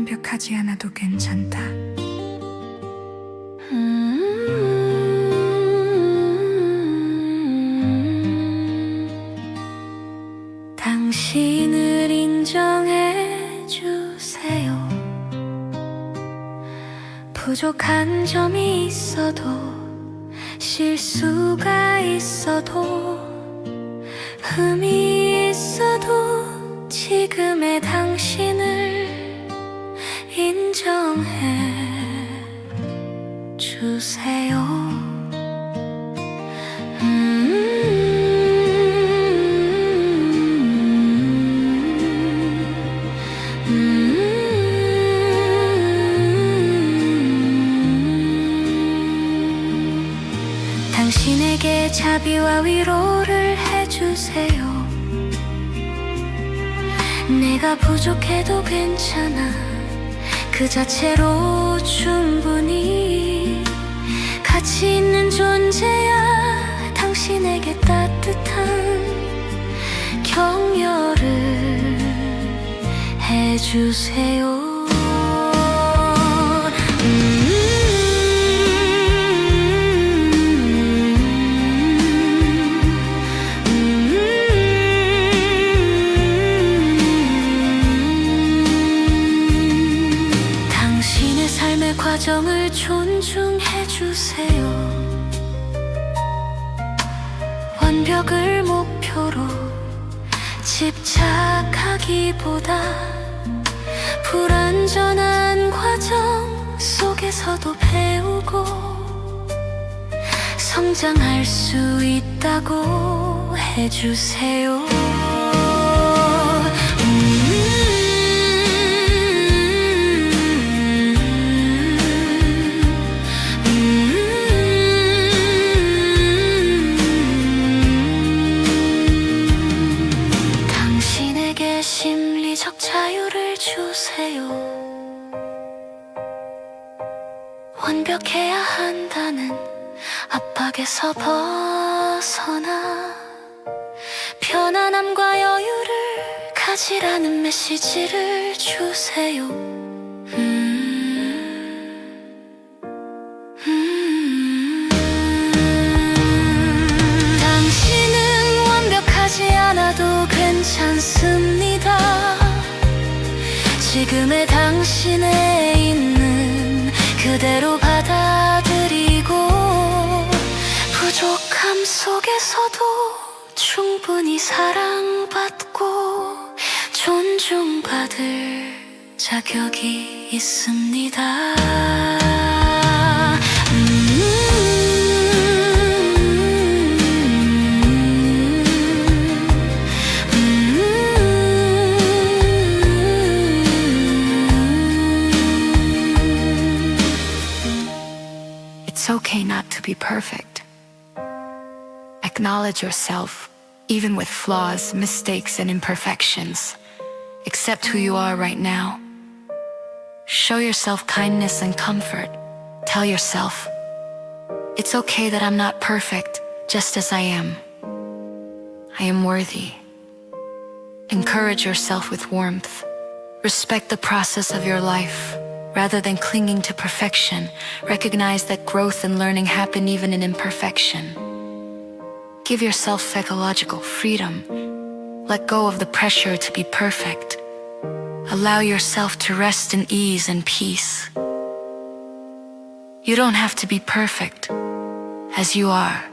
완벽하지 않아도 괜찮다. 당신을 인정해 주세요. 부족한 점이 있어도 실수가 있어도 흠이 있어도 지금의 당신을 인정해 주세요. 당신에게 자비와 위로를 해주세요. 내가 부족해도 괜찮아. 그 자체로 충분히 가치 있는 존재야. 당신에게 따뜻한 격려를 해주세요. 과정을 존중해 주세요. 완벽을 목표로 집착하기보다 불완전한 과정 속에서도 배우고 성장할 수 있다고 해주세요. 심리적 자유를 주세요. 완벽해야 한다는 압박에서 벗어나 편안함과 여유를 가지라는 메시지를 주세요. 당신은 완벽하지 않아도 괜찮습니다. 지금의 당신에 있는 그대로 받아들이고 부족함 속에서도 충분히 사랑받고 존중받을 자격이 있습니다. It's okay not to be perfect. Acknowledge yourself, even with flaws, mistakes, and imperfections. Accept who you are right now. Show yourself kindness and comfort. Tell yourself, it's okay that I'm not perfect, just as I am. I am worthy. Encourage yourself with warmth. Respect the process of your life. Rather than clinging to perfection, recognize that growth and learning happen even in imperfection. Give yourself psychological freedom. Let go of the pressure to be perfect. Allow yourself to rest in ease and peace. You don't have to be perfect. As you are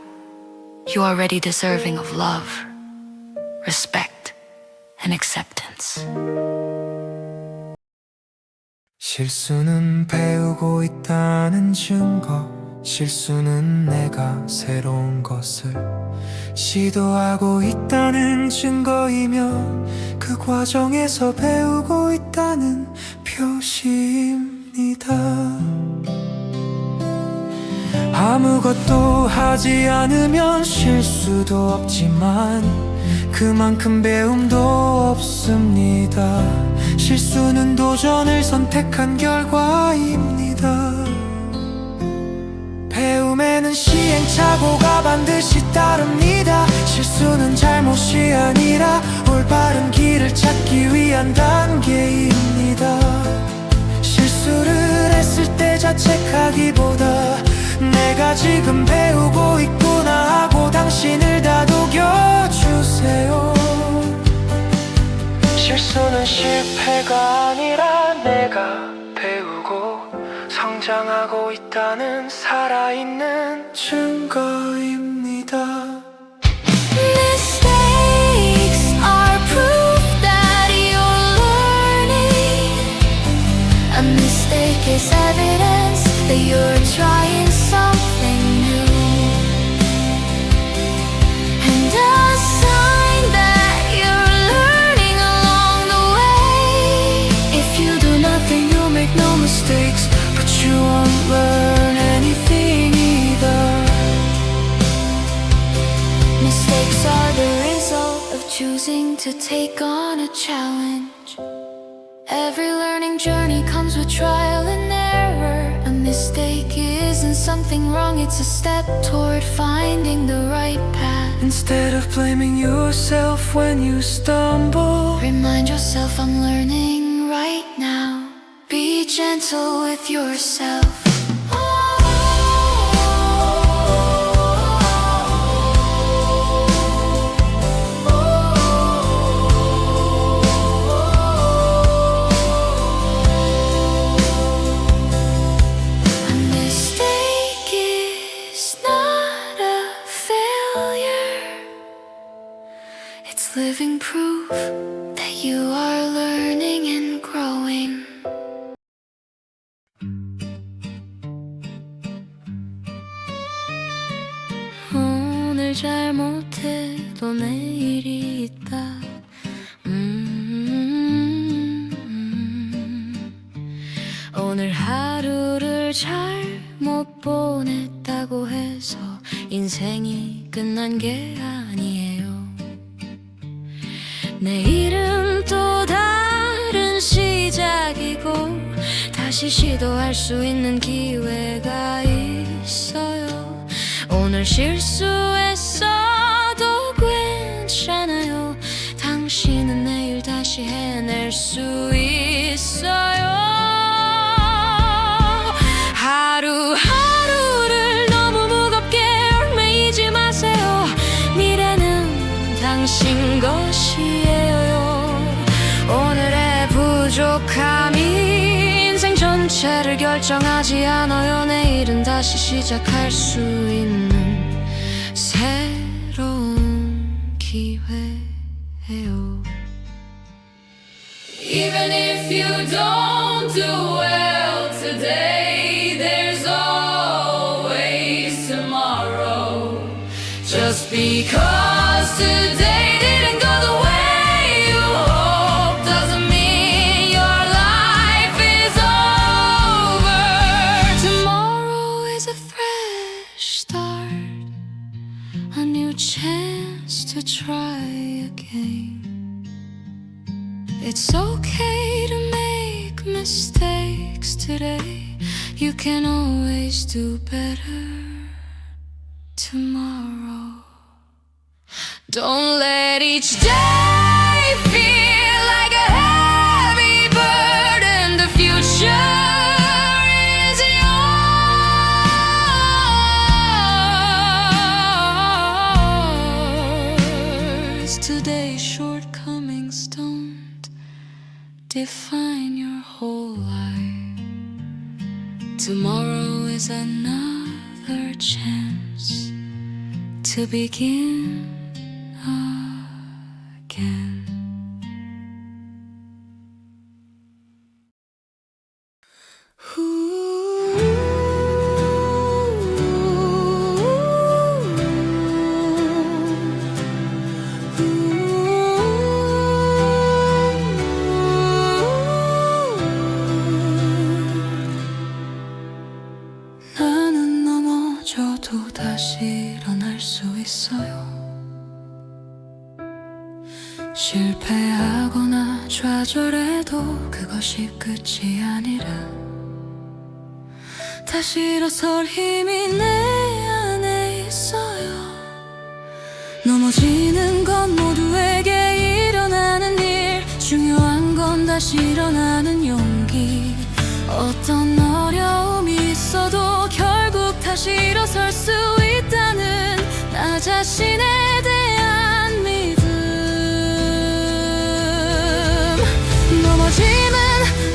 already deserving of love, respect, and acceptance. 실수는 배우고 있다는 증거. 실수는 내가 새로운 것을 시도하고 있다는 증거이며 그 과정에서 배우고 있다는 표시입니다. 아무것도 하지 않으면 실수도 없지만 그만큼 배움도 없습니다. 실수는 도전을 선택한 결과입니다. 배움에는 시행착오가 반드시 따릅니다. 실수는 잘못이 아니라 올바른 길을 찾기 위한 단계입니다. 한다기보다 내가 지금 배우고 있구나 하고 당신을 다독여주세요. 실수는 실패가 아니라 내가 배우고 성장하고 있다는 살아있는 증거입니다. Mistakes are proof that you're learning. A mistake is evidence that you're trying something new, and a sign that you're learning along the way. If you do nothing, you'll make no mistakes, but you won't learn anything either. Mistakes are the result of choosing to take on a challenge. Every learning journey comes with trial and error. A mistake isn't something wrong, it's a step toward finding the right path. Instead of blaming yourself when you stumble, Remind yourself I'm learning right now. Be gentle with yourself. A mistake is not a failure. It's living proof that you are learning and growing. 오늘 잘못해도 내일이 있다. 오늘 하루를 잘못 보냈다고 해서 인생이 끝난 게 아니에요. 내일은 또 다른 시작이고 다시 시도할 수 있는 기회가 있어요. 오늘 실수했어도 괜찮아요. 당신은 내일 다시 해낼 수 있어요. 하루하루를 너무 무겁게 얽매이지 마세요. 미래는 당신 것이에요. 오늘의 부족함이 인생 전체를 결정하지 않아요. 내일은 다시 시작할 수 있는 새로운 기회예요. Even if you don't do well today, there's always tomorrow. Just because today didn't go the way you hoped doesn't mean your life is over. Tomorrow is a fresh start, a new chance to try again. It's okay to make mistakes today. You can always do better tomorrow. Don't let each day feel like a heavy burden. The future is yours. Today's shortcomings don't define your whole life. Tomorrow is another chance to begin again. 나는 넘어져도 다시 일어날 수 있어요. 실패하거나 좌절해도 그것이 끝이 아니라 다시 일어설 힘이 내 안에 있어요. 넘어지는 건 모두에게 일어나는 일, 중요한 건 다시 일어나는 용기. 어떤 어려움이 있어도 자신에 대한 믿음. 넘어짐은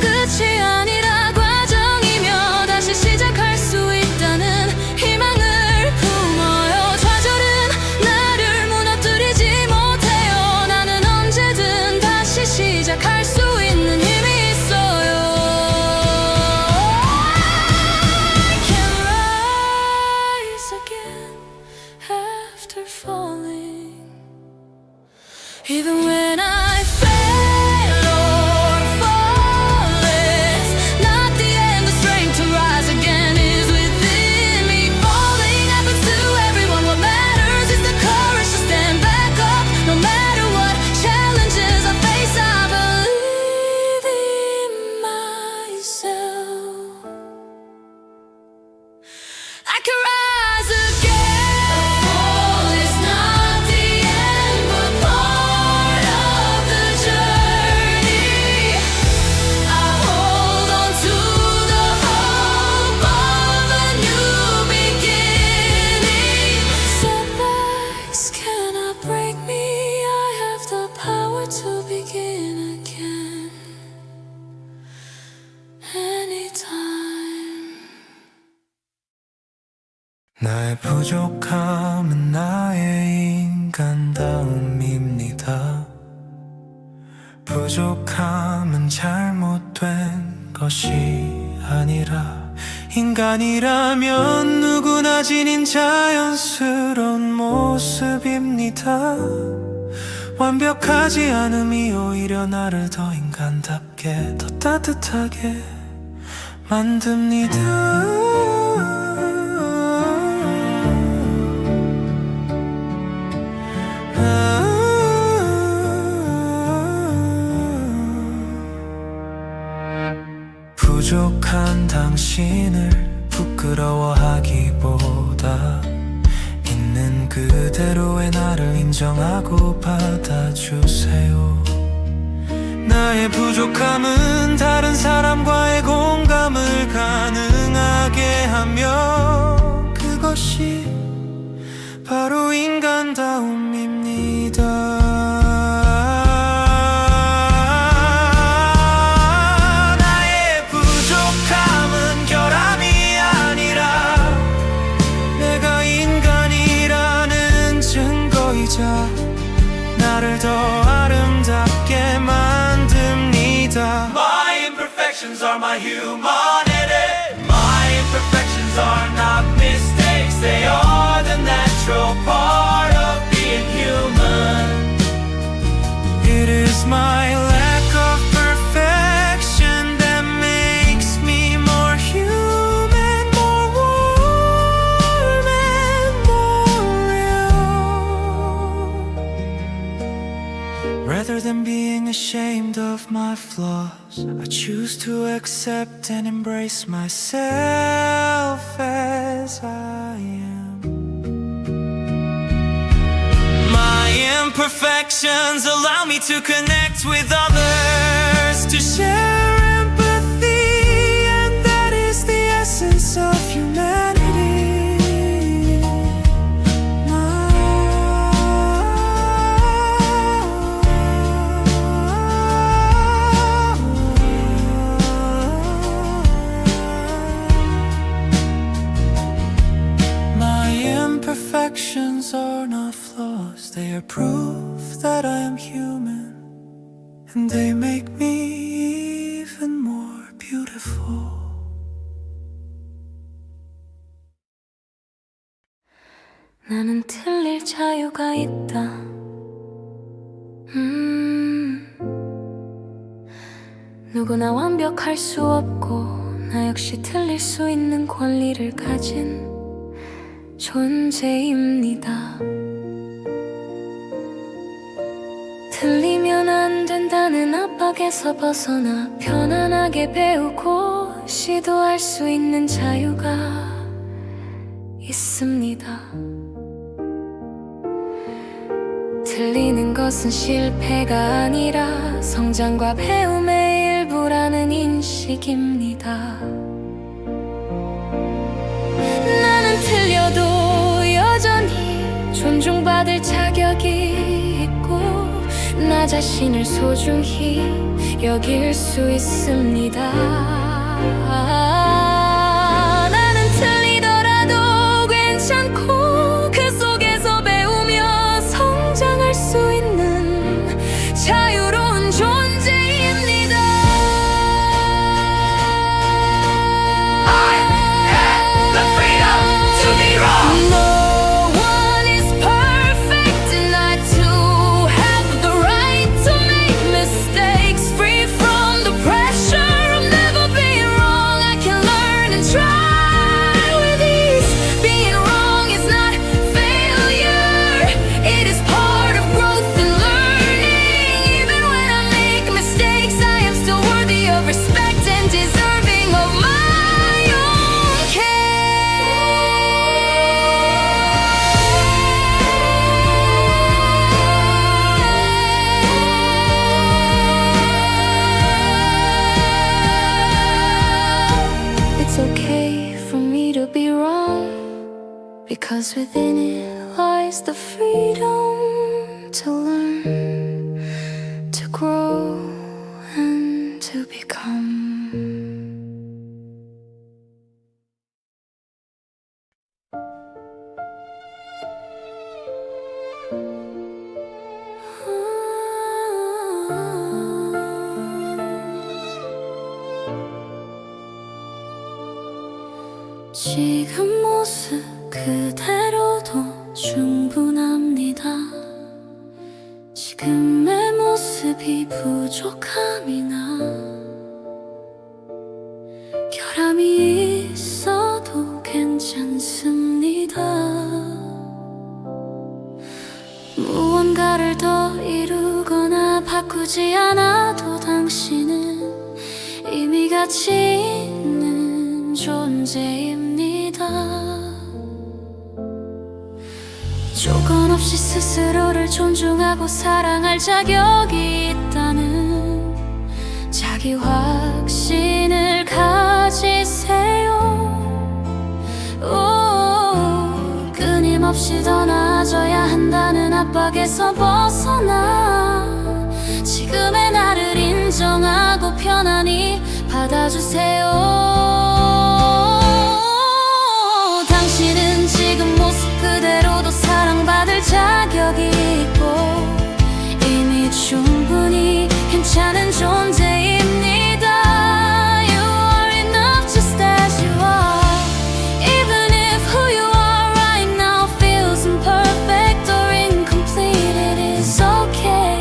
끝이 아니라 과정이며 다시 시작할 수 있다는 희망을 품어요. 좌절은 나를 무너뜨리지 못해요. 나는 언제든 다시 시작할 수 있는 힘이 있어요. I can rise again after falling, even when I fail or fall. It's not the end, the strength to rise again is within me. Falling happens to everyone. What matters is the courage to stand back up. No matter what challenges I face, I believe in myself. I can rise again. The fall is not the end, but part of the journey. I hold on to the hope of a new beginning. Setbacks cannot break me. I have the power to begin again anytime. 나의 부족함은 나의 인간다움입니다. 부족함은 잘못된 것이 아니라 인간이라면 누구나 지닌 자연스러운 모습입니다. 완벽하지 않음이 오히려 나를 더 인간답게, 더 따뜻하게 만듭니다. 부족한 당신을 부끄러워하기보다 있는 그대로의 나를 인정하고 받아주세요. 나의 부족함은 다른 사람과의 공감을 가능하게 하며 그것이 바로 인간다움입니다. 나를 더 아름답게 만듭니다. My imperfections are my humanity. My imperfections are not mistakes. They are the natural part of being human. It is my lack of perfection that makes me more human, more warm and more real. Rather than being ashamed of my flaws, I choose to accept and embrace myself as I am. My imperfections allow me to connect with others, to share empathy, and that is the essence of humanity. Imperfections are not flaws, they are proof that I am human, and they make me even more beautiful. 나는 틀릴 자유가 있다. 누구나 완벽할 수 없고 나 역시 틀릴 수 있는 권리를 가진 존재입니다. 틀리면 안 된다는 압박에서 벗어나 편안하게 배우고 시도할 수 있는 자유가 있습니다. 틀리는 것은 실패가 아니라 성장과 배움의 일부라는 인식입니다. 나는 틀려도 여전히 존중받는 받을 자격이 있고 나 자신을 소중히 여길 수 있습니다. 나는 틀리더라도 괜찮고 그 속에서 배우며 성장할 수 있는 자유로운 존재입니다. I have the freedom to be wrong. No one is perfect, and I too have the right to make mistakes. Free from the pressure of never being wrong, I can learn and try with ease. Being wrong is not failure, it is part of growth and learning. Even when I make mistakes, I am still worthy of respect and deserving of my own care. It's okay for me to be wrong, because within it lies the freedom to learn, to grow, and to become. 지금 모습 그대로도 충분합니다. 지금의 모습이 부족함이나 결함이 있어도 괜찮습니다. 무언가를 더 이루거나 바꾸지 않아도 당신은 이미 가치 있는 존재입니다. 조건 없이 스스로를 존중하고 사랑할 자격이 있다는 자기 확신을 가지세요. 오, 끊임없이 더 나아져야 한다는 압박에서 벗어나 지금의 나를 인정하고 편안히 받아주세요. 당신은 지금 모습 그대로도 사랑받을 자격이 있고 이미 충분히 괜찮은 존재입니다. You are enough just as you are. Even if who you are right now feels imperfect or incomplete, it is okay.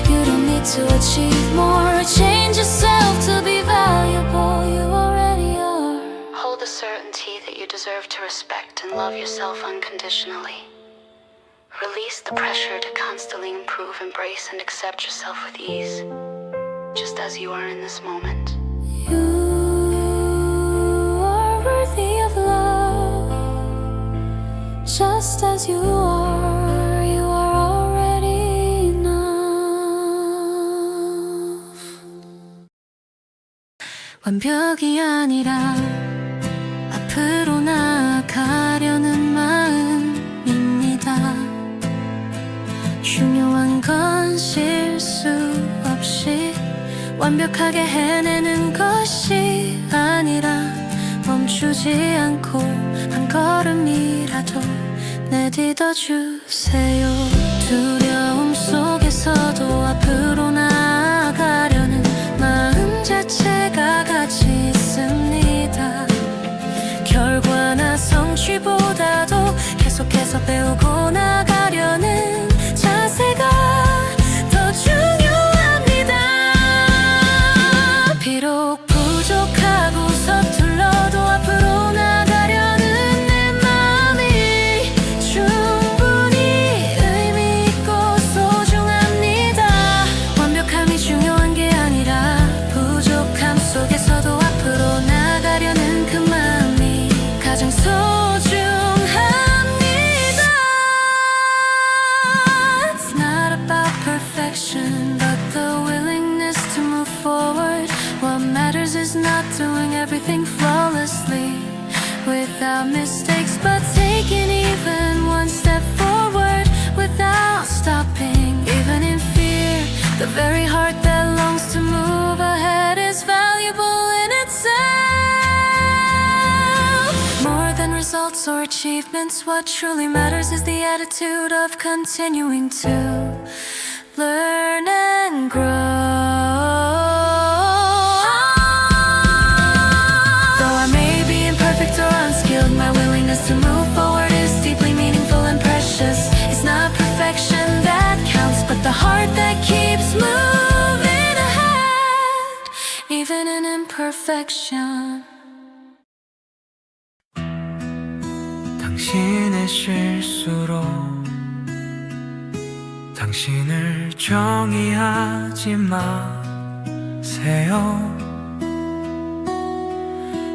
You don't need to achieve more or change yourself to be valuable. You already are. Hold the certainty that you deserve to respect and love yourself unconditionally. Release the pressure to constantly improve, embrace, and accept yourself with ease, just as you are in this moment. You are worthy of love, just as you are. You are already enough. 완벽이 아니라 앞으로 나아가려는 마음입니다. 중요한 건 실수 없이 완벽하게 해내는 것이 아니라 멈추지 않고 한 걸음이라도 내딛어 주세요. 두려움 속에서도 앞으로 나아가려는 마음 자체가 가치 있습니다. 결과나 성취보다도 계속해서 배우고 나가려는 자세가 더 중요합니다. 비록 부족하고 서툴러도 앞으로 나가려는 내 마음이 충분히 의미 있고 소중합니다. 완벽함이 중요한 게 아니라 부족함 속에서도 앞으로 나가려는 그 마음이 가장 소중합니다. It's not about perfection, but the willingness to move forward. What matters is not doing everything flawlessly without mistakes, but taking even one step forward with stopping, even in fear. The very heart that longs to move ahead is valuable in itself. More than results or achievements, what truly matters is the attitude of continuing to learn and grow. Though I may be imperfect or unskilled, my willingness to move forward is deeply meaningful and precious. It's not perfection that counts, but the heart that keeps moving ahead, even in imperfection. 당신의 실수로 당신을 정의하지 마세요.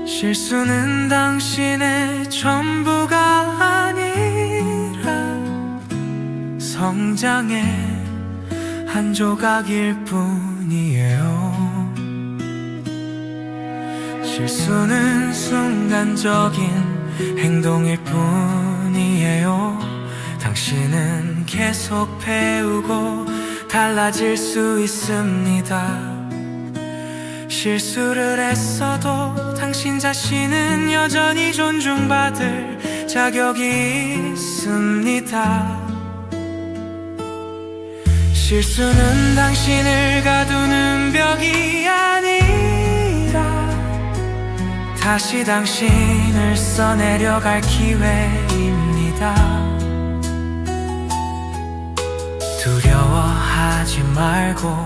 실수는 당신의 전부가 아니라 성장의 한 조각일 뿐이에요. 실수는 순간적인 행동일 뿐이에요. 당신은 계속 배우고 달라질 수 있습니다. 실수를 했어도 당신 자신은 여전히 존중받을 자격이 있습니다. 실수는 당신을 가두는 벽이 아니라 다시 당신을 써내려갈 기회입니다. 두려워하지 말고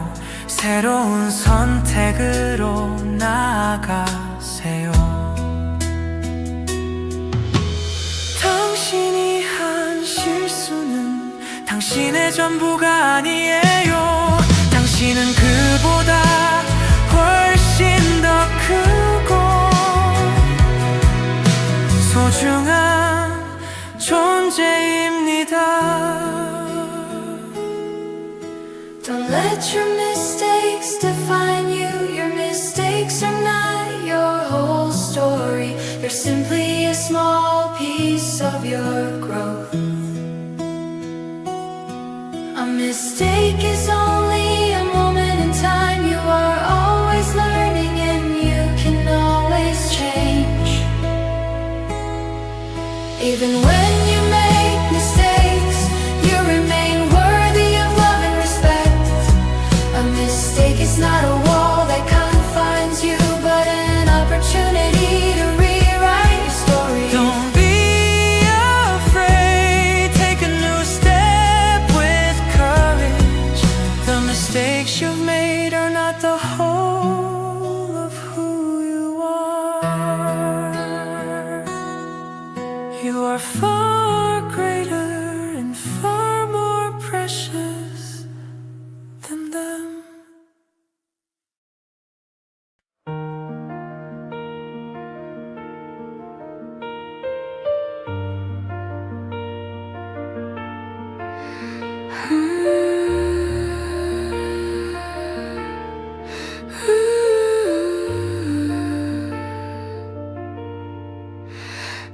새로운 선택으로 나아가세요. 당신이 한 실수는 당신의 전부가 아니에요. 당신은 그보다 훨씬 더 크고 소중한 존재입니다. Don't let your mistakes define you. Your mistakes are not your whole story. They're simply a small piece of your growth. A mistake is only a moment in time. You are always learning and you can always change. Even when you make mistakes, you remain worthy of love and respect. A mistake is not a wall that confines you, but an opportunity to rewrite your story. Don't be afraid, take a new step with courage. The mistakes you've made are not the whole of who you are. You are far greater and far more precious than them.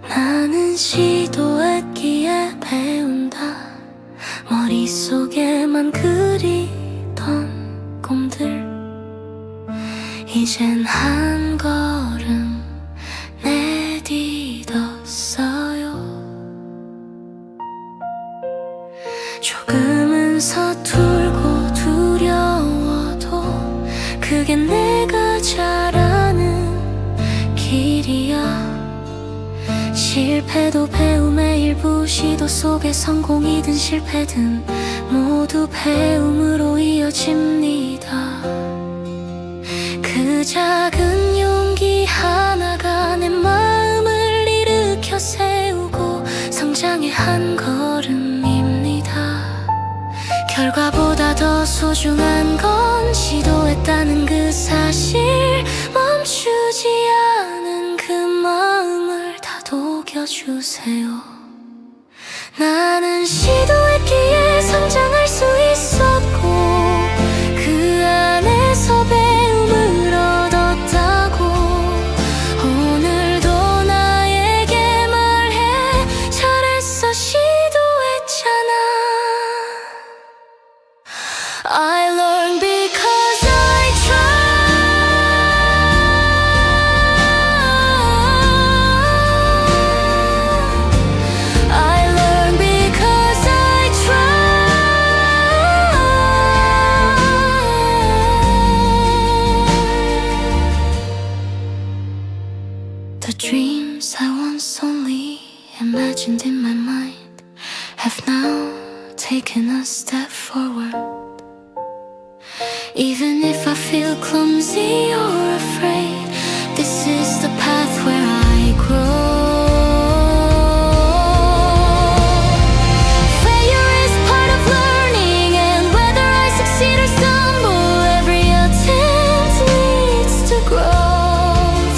나는 시도했기에 배운다. 머릿속에만 그리던 꿈들 이젠 한 걸음 내딛었어요. 조금은 서툴고 두려워도 그게 내가 잘 아는 길이야. 실패도 배움의 일부, 시도 속에 성공이든 실패든 모두 배움으로 이어집니다. 그 작은 용기 하나가 내 마음을 일으켜 세우고 성장의 한 걸음입니다. 결과보다 더 소중한 건 시도했다는 그 사실, 멈추지 않은 그 마음을 다독여주세요. 나는 시도했기에 성장할 수 있었고 그 안에서 배움을 얻었다고 오늘도 나에게 말해. 잘했어, 시도했잖아. only imagined in my mind have now taken a step forward. Even if I feel clumsy or afraid, this is the path where I grow. Failure is part of learning, and whether I succeed or stumble, every attempt leads to growth.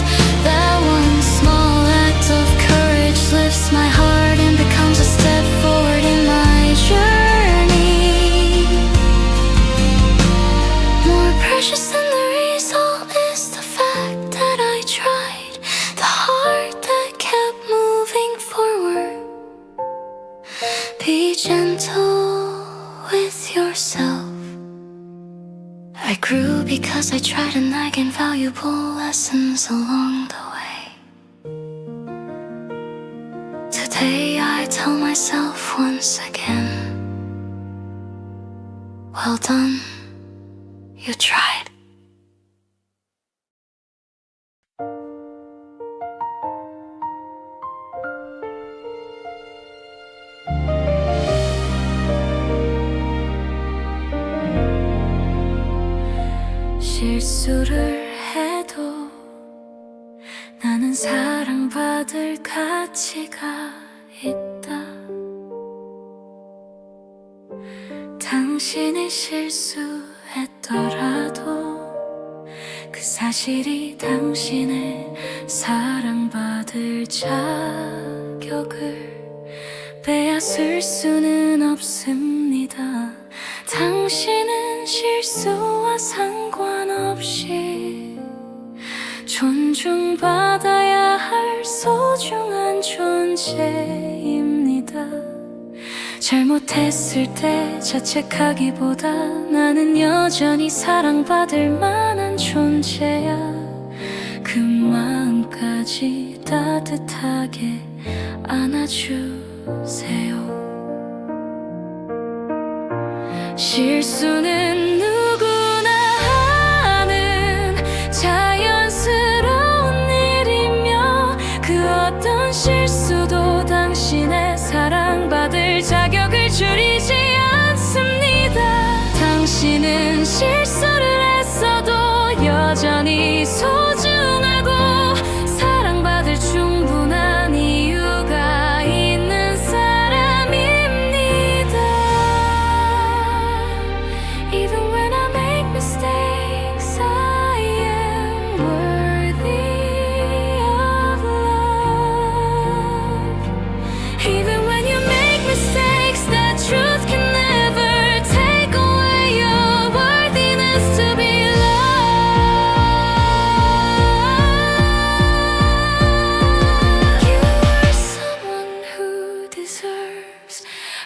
That one small act of courage lifts my heart and becomes a step forward in my journey. More precious than the result is the fact that I tried, the heart that kept moving forward. Be gentle with yourself. I grew because I tried, and I gained valuable lessons along the way. Today I tell myself once again, well done, you tried. 실수를 해도 나는 사랑받을 가치가 있다. 당신이 실수했더라도 그 사실이 당신의 사랑받을 자격을 빼앗을 수는 없습니다. 당신은 실수와 상관없이 존중받아야 할 소중한 존재입니다. 잘못했을 때 자책하기보다 나는 여전히 사랑받을 만한 존재야. 그 마음까지 따뜻하게 안아주세요. 실수는 누구나 하는 자연스러운 일이며, 그 어떤 실수도 당신의 사랑받을 자격을 줄이지 않습니다. 당신은 실수를 했어도 여전히 소중하고 사랑받을 충분한 이유가 있는 사람입니다. Even when I make mistakes, I am worthy of love. Even when you make mistakes, that truth can never take away your worthiness to be loved. You are someone who deserves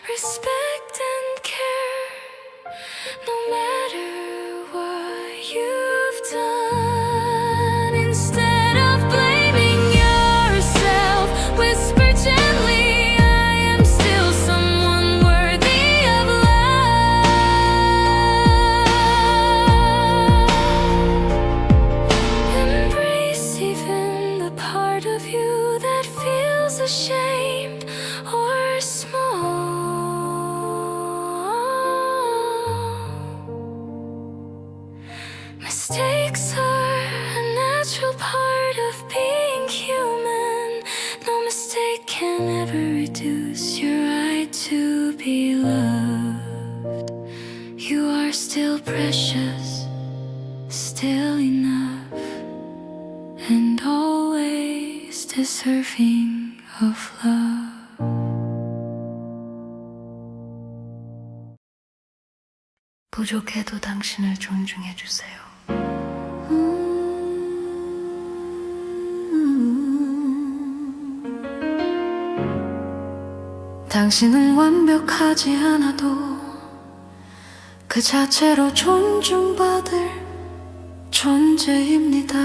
respect and care, no matter what you've done. Instead of blaming yourself, whisper gently, I am still someone worthy of love. Embrace even the part of you that feels ashamed or small. Mistakes are a natural part of being human. No mistake can ever reduce your right to be loved. You are still precious, still enough, and always deserving of love. 부족해도 당신을 존중해주세요. 당신은 완벽하지 않아도 그 자체로 존중받을 존재입니다.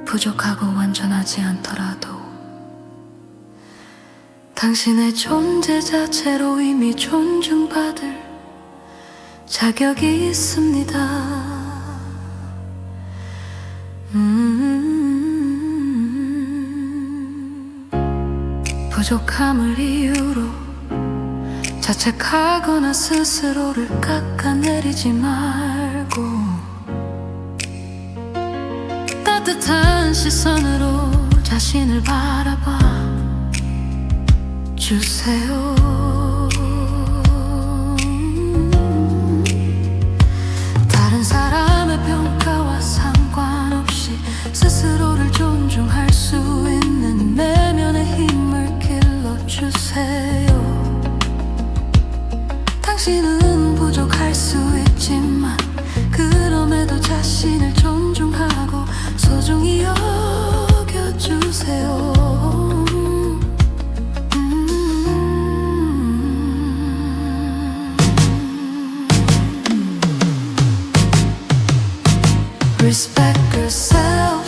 부족하고 완전하지 않더라도 당신의 존재 자체로 이미 존중받을 자격이 있습니다. 부족함을 이유로 자책하거나 스스로를 깎아내리지 말고 따뜻한 시선으로 자신을 바라봐 주세요. 다른 사람의 평가와 상관없이 스스로를 존중할 수 있는 내면의 힘을 길러주세요. 당신은 부족할 수 있지만 그럼에도 자신을 존중하고 소중히 여겨주세요. Respect yourself,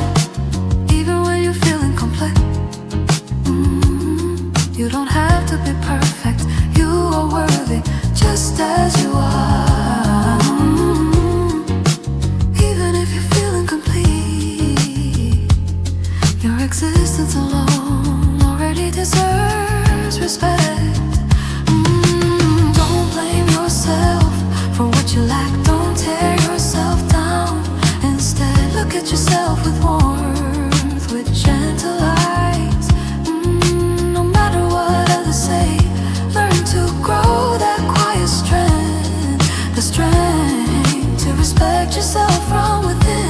even when you feel incomplete. You don't have to be perfect. You are worthy, just as you are. Even if you feel incomplete, your existence alone already deserves respect. Don't blame yourself for what you lack. Don't tear yourself down. Instead, look at yourself with warmth, with gentle eyes. No matter what others say, learn to grow that quiet strength, the strength to respect yourself from within.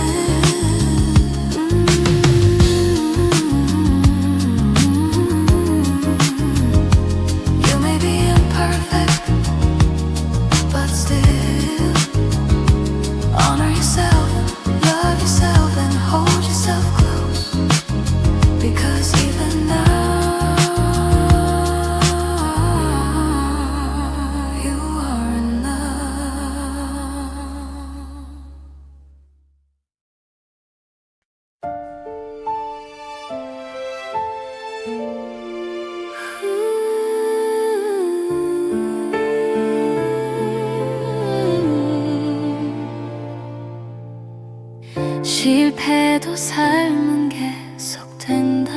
You may be imperfect, but still honor yourself. Love yourself and hold yourself close, because even now you are enough. 실패도 삶은 계속된다.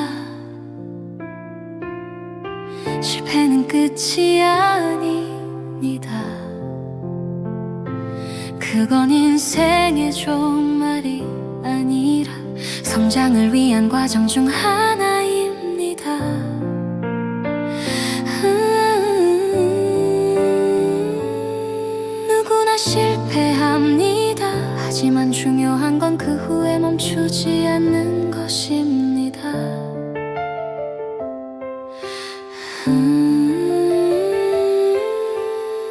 실패는 끝이 아닙니다. 그건 인생의 종말이 아니라 성장을 위한 과정 중 하나입니다. 누구나 실패합니다. 하지만 중요한 건 그 후에 멈추지 않는 것입니다.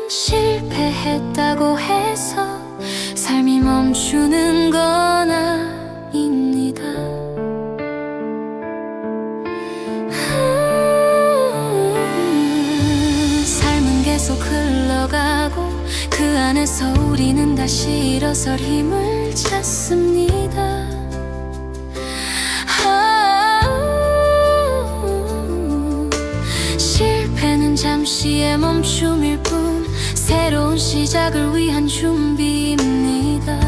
실패했다고 해서 삶이 멈추는 건 아닙니다. 삶은 계속 흘러가고 그 안에서 우리는 다시 일어설 힘을 찾습니다. 실패는 잠시의 멈춤일 뿐 새로운 시작을 위한 준비입니다.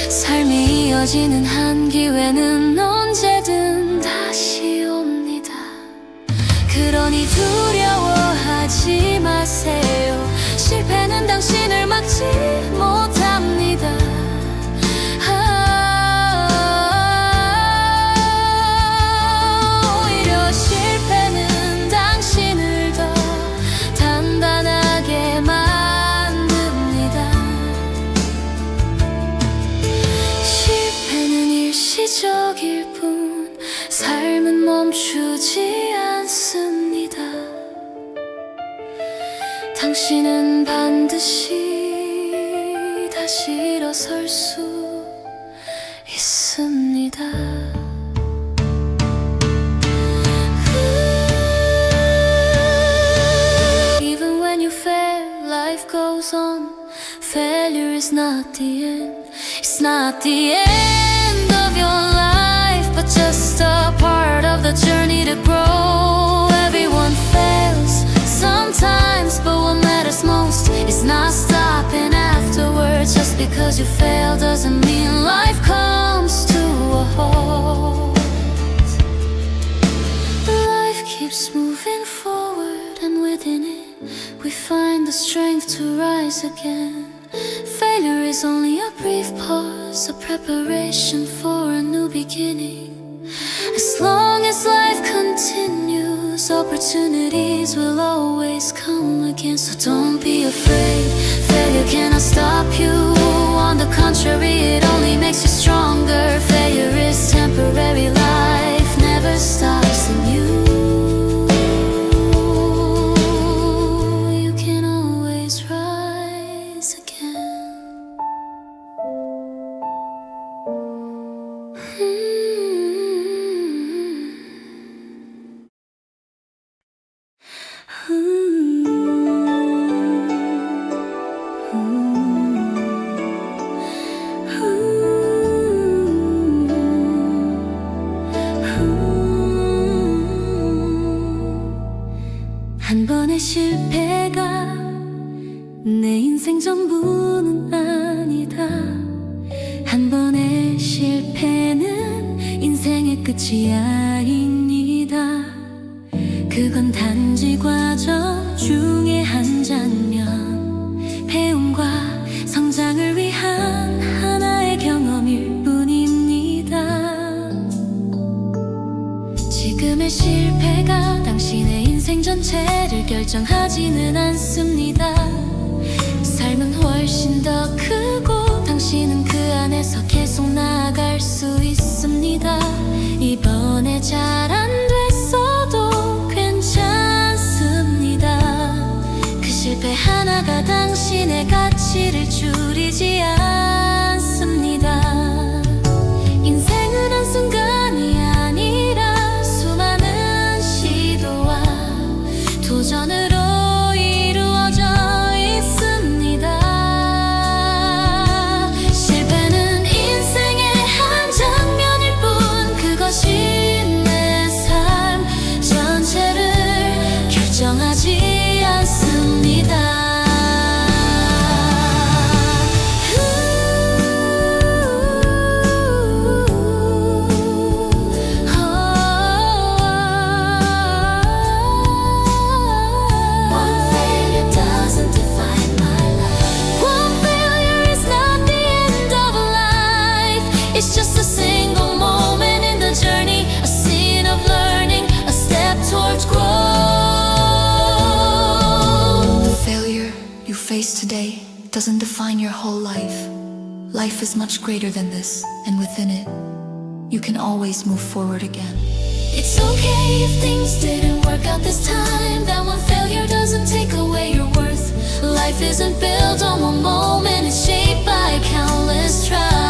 삶이 이어지는 한 기회는 언제든 다시 옵니다. 그러니 두려워하지 마세요. 실패는 당신을 막지 못합니다. 오히려 실패는 당신을 더 단단하게 만듭니다. 실패는 일시적일 뿐 삶은 멈추지 않습니다. 당신은 반드시 다시 일어설 수 있습니다. Even when you fail, life goes on. Failure is not the end. It's not the end of your life, but just a part of the journey to grow. Everyone fails sometimes, but what matters most is not stopping afterwards. Just because because you fail doesn't mean life comes to a halt. Life keeps moving forward, and within it we find the strength to rise again. Failure is only a brief pause, a preparation for a new beginning. As long as life continues, opportunities will always come again. So don't be afraid, failure cannot stop you. On the contrary, it only makes you stronger. Failure is temporary, life never stops in you. You can always rise again. 한 번의 실패가 내 인생 전부는 아니다. 한 번의 실패는 인생의 끝이 아닙니다. 그건 단지 과정 중에 한 장면, 배움과 성장을 위한 하나의 경험일 뿐입니다. 지금의 실패가 당신의 인생 전체를 결정하지는 않습니다. 삶은 훨씬 더 크고 당신은 그 안에서 계속 나아갈 수 있습니다. 이번에 잘 안 됐어도 괜찮습니다. 그 실패 하나가 당신의 가치를 줄이지 않습니다. 인생은 한순간이 아니라 수많은 시도와 도전으로 이루어져 있습니다. 실패는 인생의 한 장면일 뿐, 그것이 내 삶 전체를 결정하지 않습니다. It's just a single moment in the journey, a scene of learning, a step towards growth. The failure you face today doesn't define your whole life. Life is much greater than this, and within it, you can always move forward again. It's okay if things didn't work out this time. That one failure doesn't take away your worth. Life isn't built on one moment, it's shaped by countless tries.